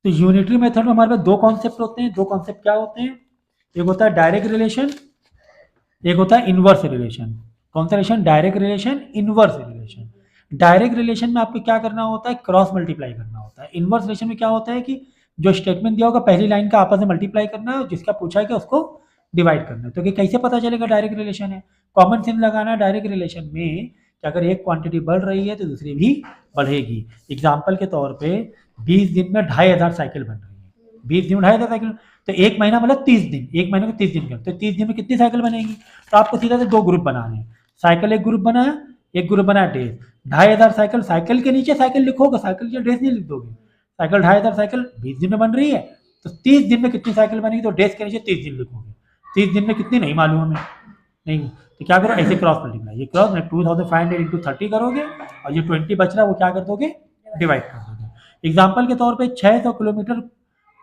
तो unitary method में हमारे पास दो कॉन्सेप्ट होते हैं। दो कॉन्सेप्ट क्या होते हैं? एक होता है डायरेक्ट रिलेशन, एक होता है इनवर्स रिलेशन। कौन सा relation? Direct relation, inverse relation. Direct relation में आपको क्या करना होता है? क्रॉस मल्टीप्लाई करना होता है। इनवर्स रिलेशन में क्या होता है कि जो स्टेटमेंट दिया होगा पहली लाइन का आपस में मल्टीप्लाई करना है, जिसका पूछा है कि उसको डिवाइड करना है। तो कि कैसे पता चलेगा डायरेक्ट रिलेशन है? कॉमन सेंस लगाना है डायरेक्ट रिलेशन में कि अगर एक क्वांटिटी बढ़ रही है तो दूसरी भी बढ़ेगी। एग्जाम्पल के तौर पे 20 दिन में 2500 साइकिल बन रही है। 20 दिन में 2500 साइकिल, तो एक महीना मतलब 30 दिन, एक महीने को 30 दिन का, तो 30 दिन में कितनी साइकिल बनेगी? तो आपको सीधा से दो ग्रुप बनाने हैं। साइकिल एक ग्रुप बनाया, एक ग्रुप बनाया ड्रेस। 2500 साइकिल, साइकिल के नीचे साइकिल लिखोगे, साइकिल के ड्रेस नहीं लिख दोगे। साइकिल 2500 साइकिल 20 दिन में बन रही है, तो 30 दिन में कितनी साइकिल बनेगी? तो ड्रेस के नीचे 30 दिन लिखोगे। 30 दिन में कितनी नहीं मालूम हमें, नहीं, तो क्या करो ऐसे क्रॉस मल्टीप्लाई, ये क्रॉस में 2500 इंटू 30 करोगे और ये 20 बच रहा है वो क्या कर दोगे? डिवाइड कर दोगे। एग्जाम्पल के तौर पे 600 किलोमीटर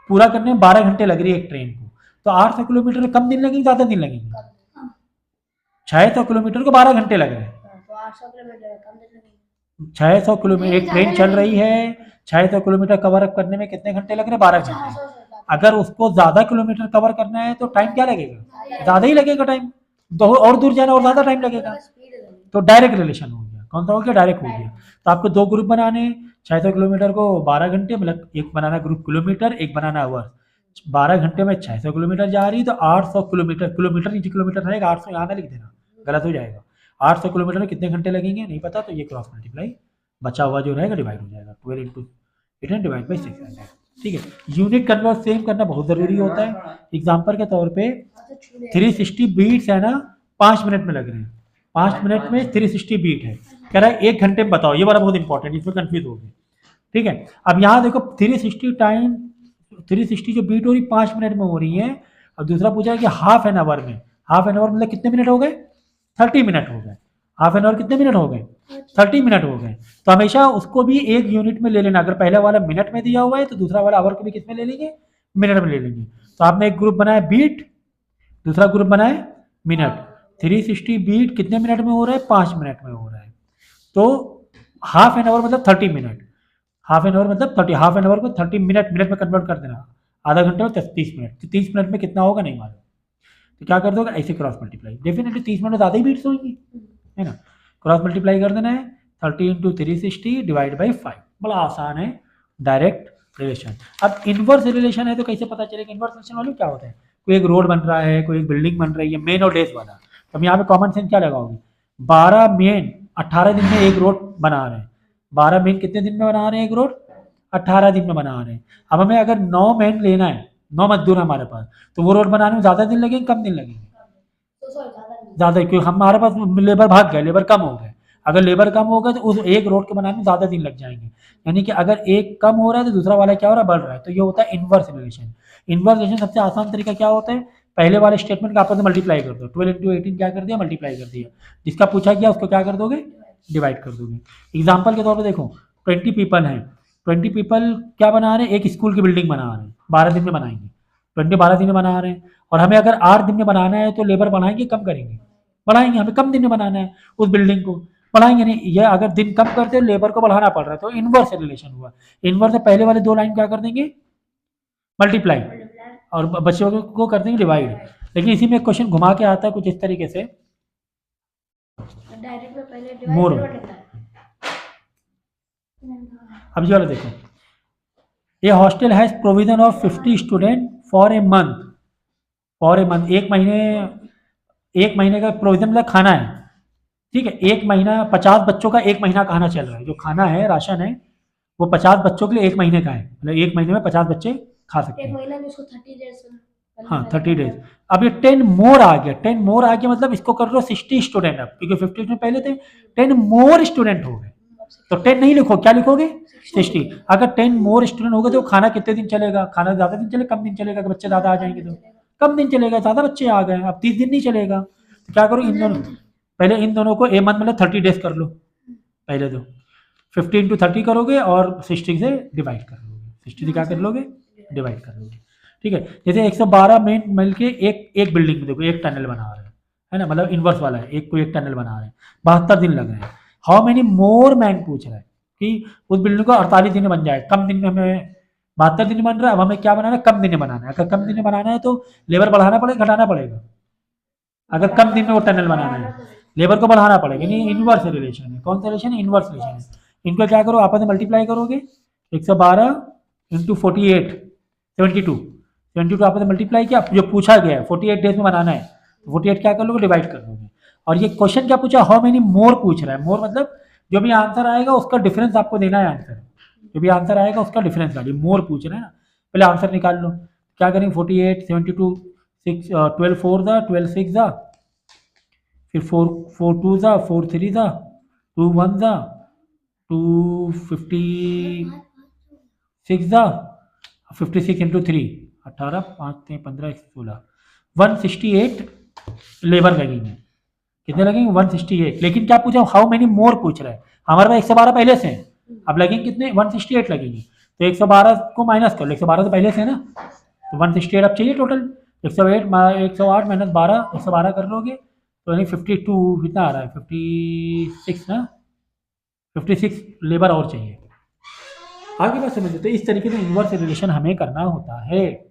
पूरा करने में 12 घंटे लग रही है एक ट्रेन को, तो 800 किलोमीटर में कम दिन लगेंगे, ज़्यादा दिन लगेंगे? 600 किलोमीटर को 12 घंटे लग रहे हैं। 600 किलोमीटर एक ट्रेन चल रही है, 600 किलोमीटर कवर अप करने में कितने घंटे लग रहे हैं? 12 घंटे। अगर उसको ज़्यादा किलोमीटर कवर करना है तो टाइम क्या लगेगा? ज़्यादा ही लगेगा टाइम, तो और दूर जाना और ज़्यादा टाइम लगेगा। तो डायरेक्ट रिलेशन हो गया। कौन सा हो गया? डायरेक्ट हो गया। तो आपको दो ग्रुप बनाने, 600 किलोमीटर को 12 घंटे, मतलब एक बनाना ग्रुप किलोमीटर, एक बनाना आवर। 12 घंटे में 600 किलोमीटर जा रही, तो 800 किलोमीटर, किलोमीटर नीचे किलोमीटर रहेगा, 800 यहाँ ना लिख देना, गलत हो जाएगा। 800 किलोमीटर में कितने घंटे लगेंगे नहीं पता, तो ये क्रॉस मल्टीप्लाई बचा हुआ जो रहेगा डिवाइड हो जाएगा। 12 इंटू 8 डिवाइड बाई 600। ठीक है, यूनिट कन्वर्ट सेम करना बहुत ज़रूरी होता है। एग्जाम्पल के तौर पे 360 बीट्स है ना, 5 मिनट में लग रहे हैं। 5 मिनट में 360 बीट है, कह रहा है 1 घंटे में बताओ। ये वाला बहुत इंपॉर्टेंट, इसमें कंफ्यूज हो गए। ठीक है, अब यहाँ देखो 360 टाइम 360 जो बीट हो रही 5 मिनट में हो रही है, और दूसरा पूछा है कि हाफ एन आवर में। हाफ एन आवर मतलब कितने मिनट हो गए? 30 मिनट हो गए। हाफ एन आवर कितने मिनट हो गए? 30 मिनट हो गए। तो हमेशा उसको भी एक यूनिट में ले लेना। अगर पहला वाला मिनट में दिया हुआ है तो दूसरा वाला आवर को भी किस में ले लेंगे? मिनट में ले लेंगे। तो आपने एक ग्रुप बनाया बीट, दूसरा ग्रुप बनाए मिनट। 360 बीट कितने मिनट में हो रहा है? 5 मिनट में हो रहा है। तो हाफ एन आवर मतलब 30 मिनट, हाफ एन आवर मतलब 30, हाफ एन आवर को 30 मिनट, मिनट में कन्वर्ट कर देना। आधा घंटे में 30 मिनट, तो 30 मिनट में कितना होगा नहीं मालूम, तो क्या कर दोगे? ऐसे क्रॉस मल्टीप्लाई। डेफिनेटली 30 मिनट में ज़्यादा ही बीट्स होंगी, है ना। क्रॉस मल्टीप्लाई कर देना है, 30 इंटू 360 डिवाइड बाई 5। बड़ा आसान है डायरेक्ट रिलेशन। अब इनवर्स रिलेशन है तो कैसे पता चलेगा? इनवर्स रिलेशन वाले क्या होता है? कोई एक रोड बन रहा है, कोई एक बिल्डिंग बन रही है, मेन और डेज वाला। तो हम यहाँ पे कॉमन सेंस क्या लगाओगे? 12 मेन 18 दिन में एक रोड बना रहे हैं। 12 मेन कितने दिन में बना रहे हैं एक रोड? 18 दिन में बना रहे हैं। अब हमें अगर 9 मेन लेना है, 9 मजदूर हमारे पास, तो वो रोड बनाने में ज़्यादा दिन लगेंगे कम दिन लगेंगे? ज़्यादा, क्योंकि हमारे पास लेबर भाग गया, लेबर कम हो गए। अगर लेबर कम हो गए तो उस एक रोड के बनाने में ज़्यादा दिन लग जाएंगे। यानी कि अगर एक कम हो रहा है तो दूसरा वाला क्या हो रहा है? बढ़ रहा है। तो ये होता है इनवर्स रिलेशन। इनवर्स रिलेशन सबसे आसान तरीका क्या होता है? पहले वाले स्टेटमेंट का आपस में मल्टीप्लाई कर दो। 12 इंटू 18 क्या कर दिया? मल्टीप्लाई कर दिया। जिसका पूछा गया उसको क्या कर दोगे? डिवाइड कर दोगे। एग्जाम्पल के तौर पर देखो 20 पीपल हैं, 20 पीपल क्या बना रहे हैं? एक स्कूल की बिल्डिंग बना रहे हैं, 12 दिन में बनाएंगे। 20 12 दिन में बना रहे हैं, और हमें अगर 8 दिन में बनाना है तो लेबर बढ़ाएंगे कम करेंगे? बढ़ाएंगे। हमें कम दिन में बनाना है उस बिल्डिंग को, बढ़ाएंगे नहीं। ये अगर दिन कम करते हो लेबर को बढ़ाना पड़ रहा है, तो इनवर्स रिलेशन हुआ। इनवर्स से पहले वाले दो लाइन क्या कर देंगे? मल्टीप्लाई, और बच्चों को कर देंगे डिवाइड। लेकिन इसी में क्वेश्चन घुमा के आता है कुछ इस तरीके से, मोर। अब ये वाला देखो, ये hostel has provision of 50 student for a month. For a month, एक महीने का प्रोविजन मतलब खाना है। ठीक है, एक महीना 50 बच्चों का एक महीना खाना चल रहा है। जो खाना है, राशन है, वो 50 बच्चों के लिए एक महीने का है। मतलब एक महीने में 50 बच्चे खा सकते हैं। हाँ 30 डेज। अब ये 10 मोर आ गया। 10 मोर आ गया मतलब इसको कर लो 60 स्टूडेंट। अब क्योंकि 50 में पहले थे, 10 मोर स्टूडेंट हो गए। तो 10 नहीं लिखो, क्या लिखोगे? 60। अगर 10 मोर स्टूडेंट हो गए तो खाना कितने दिन चलेगा? खाना ज़्यादा दिन चलेगा कम दिन चलेगा? अगर बच्चे ज़्यादा आ जाएंगे तो कम दिन चलेगा। ज़्यादा बच्चे आ गए, अब 30 दिन नहीं चलेगा। तो क्या करो, इन दोनों, पहले इन दोनों को ए मंथ मतलब 30 डेज कर लो। पहले तो 50 इंटू 30 करोगे और 60 से डिवाइड कर लोगे। 60 से क्या कर लोगे? डिवाइड कर लोगे। ठीक है, जैसे 112 मेन मिल के एक बिल्डिंग में देखो एक टनल बना रहे हैं, है ना, मतलब इनवर्स वाला है, एक को एक टनल बना रहे हैं, 72 दिन लग रहे हैं। हाउ मेनी मोर मैन पूछ रहा है कि उस बिल्डिंग को 48 दिन में बन जाए, कम दिन में हमें 72 दिन बन रहा है, अब हमें क्या बनाना है, कम दिन बनाना है। अगर कम दिन बनाना है तो लेबर बढ़ाना पड़ेगा, घटाना पड़ेगा। अगर कम दिन में वो टनल बनाना है, लेबर को बढ़ाना पड़ेगा। नहीं, इनवर्स रिलेशन है। कौन सा रिलेशन है? इनवर्स रिलेशन है। इनको क्या करो, आपस में मल्टीप्लाई करोगे, 112 इंटू 48 72 आपस में मल्टीप्लाई किया। जो पूछा गया है 48 डेज में बनाना है, 48 क्या कर लोगे, डिवाइड कर लोगे। और ये क्वेश्चन क्या पूछा, हाउ मेनी मोर पूछ रहा है। मोर मतलब जो भी आंसर आएगा उसका डिफरेंस आपको देना है। आंसर जो भी आंसर आएगा उसका डिफरेंस डालिए। मोर पूछ रहे हैं ना, पहले आंसर निकाल लो। क्या करेंगे, 48 72 6 12 4 दा 12 6 दा, फिर 4 2 दा 4 3 दा 2 1 दा 2 56 दा 56 इंटू 3 18 5 3 15 16 168 लेबर लगेंगे। कितने लगेंगे? 168। लेकिन क्या पूछा, हाउ मेनी मोर पूछ रहा है। हमारे पास 112 पहले से हैं, अब लगेंगे कितने, 168 लगेंगे। तो 112 को माइनस कर लो, 112 तो पहले से है ना, तो 168 अब चाहिए टोटल। 108 माइनस 12, 112 कर लोगे तो यानी 52 कितना आ रहा है, 56 ना, 56 लेबर और चाहिए। आगे बात समझो। तो इस तरीके से इनवर्स रिलेशन हमें करना होता है।